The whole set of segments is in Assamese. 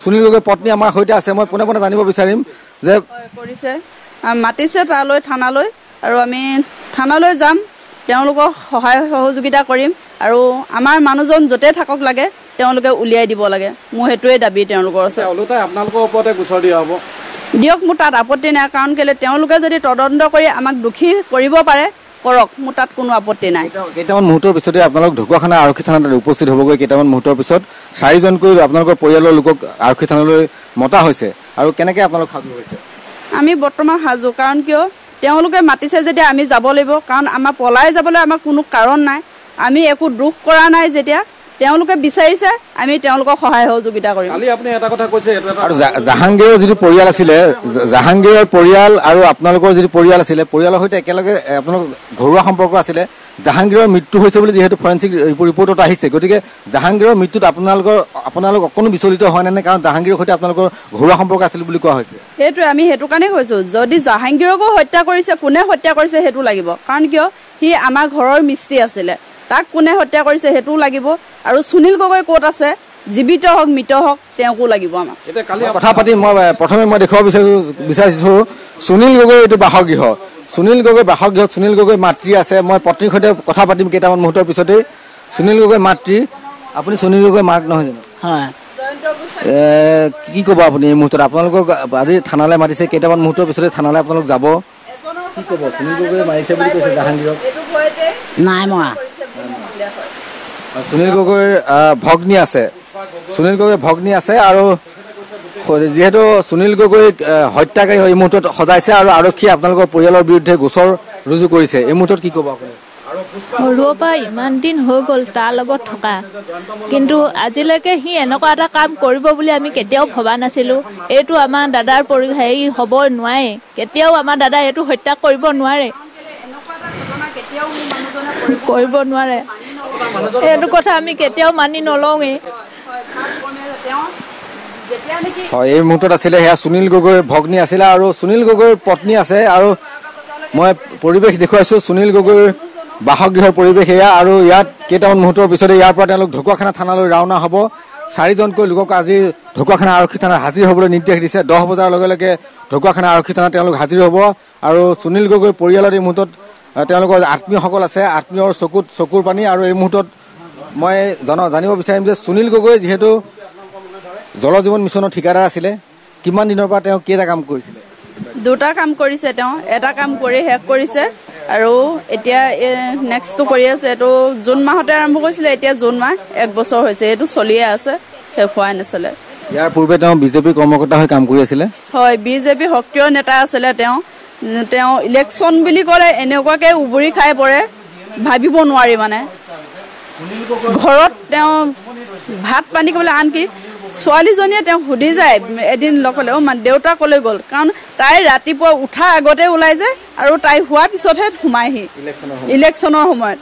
সুনীল গগৈ পত্নী আমাৰ সৈতে আছে মই পুনে পুনে জানিব বিচাৰিম যে কৰিছে মাতিছে তালৈ থানালৈ আৰু আমি থানালৈ যাম তেওঁলোকক সহায় সহযোগিতা কৰিম আৰু আমাৰ মানুহজন যতে থাকক লাগে তেওঁলোকে উলিয়াই দিব লাগে মোৰ হেতুৱে দাবী তেওঁলোকৰ আছে ওলটাই আপোনালোকৰ ওপৰতে গোচৰ দিয়া হ'ব দিয়ক মোৰ তাত আপত্তি নাই কাৰণ কেলে তেওঁলোকে যদি তদন্ত কৰি আমাক দোষী কৰিব পাৰে কৰক মোৰ তাত কোনো আপত্তি নাই কেইটামান মুহূৰ্তৰ পিছতে আপোনালোক ঢকুৱাখানা আৰক্ষী থানাত উপস্থিত হ'বগৈ কেইটামান মুহূৰ্তৰ পিছত 4জনকৈ আপোনালোকৰ পৰিয়ালৰ লোকক আৰক্ষী থানালৈ মতা হৈছে আৰু কেনেকৈ আপোনালোক সাজু হৈছে আমি বৰ্তমান সাজু কাৰণ কিয় তেওঁলোকে মাতিছে যেতিয়া আমি যাব লাগিব কাৰণ আমাৰ পলাই যাবলৈ আমাৰ কোনো কাৰণ নাই আমি একো দুখ কৰা নাই যেতিয়া তেওঁলোকে বিচাৰিছে আমি তেওঁলোকক সহায় সহযোগিতা কৰিম কালি আপুনি এটা কথা কৈছে আৰু জাহাংগীৰৰ যিটো পৰিয়াল আছিলে জাহাংগীৰৰ পৰিয়াল আৰু আপোনালোকৰ যিটো পৰিয়াল আছিলে পৰিয়ালৰ সৈতে একেলগে আপোনালোক ঘৰুৱা সম্পৰ্ক আছিলে জাহাংগীৰৰ মৃত্যু হৈছে বুলি যিহেতু ফৰেনচিক ৰিপৰ্টত আহিছে গতিকে জাহাংগীৰৰ মৃত্যুত আপোনালোক অকণো বিচলিত হোৱা নাই কাৰণ জাহাংগীৰৰ সৈতে আপোনালোকৰ ঘৰুৱা সম্পৰ্ক আছিল বুলি কোৱা হৈছে সেইটোৱে আমি সেইটো কাৰণে কৈছো যদি জাহাংগীৰকো হত্যা কৰিছে কোনে হত্যা কৰিছে সেইটো লাগিব কাৰণ কিয় সি আমাৰ ঘৰৰ মিস্ত্ৰী আছিলে তাক কোনে হত্যা কৰিছে সেইটোও লাগিব আৰু সুনীল গগৈ ক'ত আছে জীৱিত হওক মৃত হওক তেওঁকো লাগিব আমাক এতিয়া কালি কথা পাতি মই প্ৰথমে মই দেখুৱাব বিচাৰিছো সুনীল গগৈ এইটো বাসগৃহ সুনীল গগৈ বাসগৃহত সুনীল গগৈ মাতৃ আছে মই পত্নীৰ সৈতে কথা পাতিম কেইটামান মুহূৰ্তৰ পিছতেই সুনীল গগৈ মাতৃ আপুনি সুনীল গগৈ মাক নহয় জানো হয় কি ক'ব আপুনি এই মুহূৰ্তত আপোনালোকক আজি থানালৈ মাতিছে কেইটামান মুহূৰ্তৰ পিছতে থানালৈ আপোনালোক যাব কি ক'ব সুনীল গগৈ মাৰিছে বুলি কৈছে জাহাংগীৰক নাই মৰা সুনীল গগৈৰ ভগ্নী আছে সুনীল গগৈৰ ভগ্নী আছে আৰু যিহেতু সুনীল গগৈক হত্যাকাৰী এই মুহূৰ্তত সজাইছে আৰু আৰক্ষীয়ে আপোনালোকৰ পৰিয়ালৰ বিৰুদ্ধে গোচৰ ৰুজু কৰিছে এই মুহূৰ্তত কি ক'ব আপুনি সৰুৰ পৰা ইমান দিন হৈ গ'ল তাৰ লগত থকা কিন্তু আজিলৈকে সি এনেকুৱা এটা কাম কৰিব বুলি আমি কেতিয়াও ভবা নাছিলো এইটো আমাৰ দাদাৰ হেৰি হ'ব নোৱাৰে কেতিয়াও আমাৰ দাদা এইটো হত্যা কৰিব নোৱাৰে এইটো কথা আমি কেতিয়াও মানি নলওঁৱে হয় এই মুহূৰ্তত আছিলে সেয়া সুনীল গগৈৰ ভগ্নী আছিলে আৰু সুনীল গগৈৰ পত্নী আছে আৰু মই পৰিৱেশ দেখুৱাইছো সুনীল গগৈৰ বাসগৃহৰ পৰিৱেশ এয়া আৰু ইয়াত কেইটামান মুহূৰ্তৰ পিছতে ইয়াৰ পৰা তেওঁলোক ঢকুৱাখানা থানালৈ ৰাওনা হ'ব 4জনকৈ লোকক আজি ঢকুৱাখানা আৰক্ষী থানাত হাজিৰ হ'বলৈ নিৰ্দেশ দিছে 10 বজাৰ লগে লগে ঢকুৱাখানা আৰক্ষী থানাত তেওঁলোক হাজিৰ হ'ব আৰু সুনীল গগৈৰ পৰিয়ালৰ এই মুহূৰ্তত তেওঁলোকৰ আত্মীয়সকল আছে আত্মীয়ৰ চকুৰ পানী আৰু এই মুহূৰ্তত মই জানিব বিচাৰিম যে সুনীল গগৈ যিহেতু জল জীৱন মিছনৰ ঠিকাদাৰ আছিলে কিমান দিনৰ পৰা তেওঁ কেইটা কাম কৰিছিলে দুটা কাম কৰিছে তেওঁ এটা কাম কৰি শেষ কৰিছে আৰু এতিয়া নেক্সটটো কৰি আছে এইটো জুন মাহতে আৰম্ভ কৰিছিলে এতিয়া জুন মাহ 1 বছৰ হৈছে এইটো চলিয়ে আছে শেষ হোৱাই নাছিলে ইয়াৰ পূৰ্বে তেওঁ বিজেপি কৰ্মকৰ্তা হৈ কাম কৰি আছিলে হয় বিজেপি সক্ৰিয় নেতা আছিলে তেওঁ ইলেকশ্যন বুলি ক'লে এনেকুৱাকে উবৰি খাই পৰে ভাবিব নোৱাৰি মানে ঘৰত তেওঁ ভাত পানী খাবলৈ আনকি ছোৱালীজনীয়ে তেওঁ সুধি যায় এদিন লগ হ'লে মানে দেউতা ক'লৈ গ'ল কাৰণ তাই ৰাতিপুৱা উঠা আগতে ওলাই যায় আৰু তাই হোৱাৰ পিছতহে সোমায়হি ইলেকশ্যনৰ সময়ত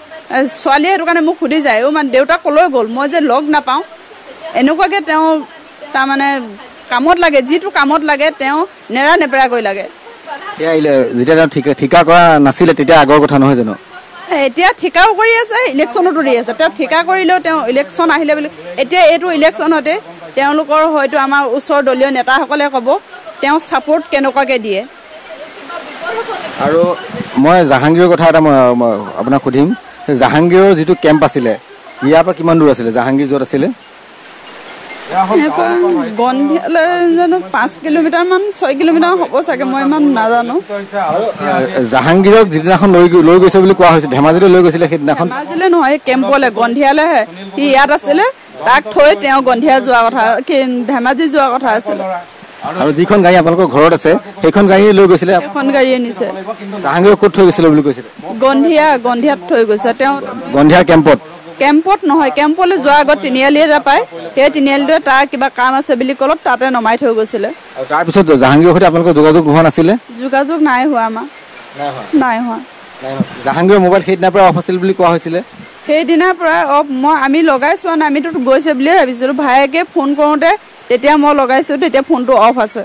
ছোৱালীয়ে সেইটো কাৰণে মোক সুধি যায় মানে দেউতা ক'লৈ গ'ল মই যে লগ নাপাওঁ এনেকুৱাকৈ তেওঁ তাৰমানে কামত লাগে যিটো কামত লাগে তেওঁ নেৰা নেপেৰাকৈ লাগে যেতিয়া তেওঁ ঠিকা কৰা নাছিলে তেতিয়া আগৰ কথা নহয় জানো এতিয়া ঠিকাও কৰি আছে ইলেকশ্যনতো দি আছে তেওঁ ঠিকা কৰিলেও তেওঁ ইলেকশ্যন আহিলে বুলি এতিয়া এইটো ইলেকশ্যনতে তেওঁলোকৰ হয়তো আমাৰ ওচৰ দলীয় নেতাসকলে ক'ব তেওঁ ছাপোৰ্ট কেনেকুৱাকৈ দিয়ে আৰু মই জাহাংগীৰৰ কথা এটা মই আপোনাক সুধিম জাহাংগীৰৰ যিটো কেম্প আছিলে ইয়াৰ পৰা কিমান দূৰ আছিলে জাহাংগীৰ য'ত আছিলে গন্ধিয়ালৈ জানো 5 কিলোমিটাৰ মান 6 কিলোমিটাৰ হ'ব চাগে মই ইমান নাজানো জাহাংগীৰক যিদিনাখন লৈ গৈছে বুলি কোৱা হৈছে ধেমাজিলৈ লৈ গৈছিলে সেইদিনাখন ধেমাজিলৈ নহয় কেম্পলৈ গন্ধিয়ালৈহে সি ইয়াত আছিলে তাক থৈ তেওঁ গন্ধিয়া যোৱা কথা ধেমাজি যোৱা কথা আছিলে আৰু যিখন গাড়ী আপোনালোকৰ ঘৰত আছে সেইখন গাড়ী লৈ গৈছিলে এখন গাড়ীয়ে নিছে জাহাংগীৰক ক'ত থৈ গৈছিলে বুলি কৈছিলে গন্ধিয়াত থৈ গৈছে তেওঁ গন্ধিয়াৰ কেম্পত নহয় কেম্পলৈ যোৱাৰ আগত তিনিআলি এটা পায় সেই তিনিআলিটোৱে তাৰ কিবা কাম আছে বুলি ক'লত তাতে নমাই থৈ গৈছিলে তাৰপিছত জাহাংগীৰৰ সৈতে আপোনালোকৰ যোগাযোগ হোৱা নাছিলে যোগাযোগ নাই হোৱা আমাৰ নাই হোৱা জাহাংগীৰৰ মোবাইল সেইদিনাৰ পৰা অফ আছিল বুলি কোৱা হৈছিলে সেইদিনাৰ পৰা আমি লগাই চোৱা নাই আমিতো গৈছে বুলিয়ে ভাবিছিলোঁ ভায়েকে ফোন কৰোঁতে তেতিয়া মই লগাইছোঁ তেতিয়া ফোনটো অফ আছে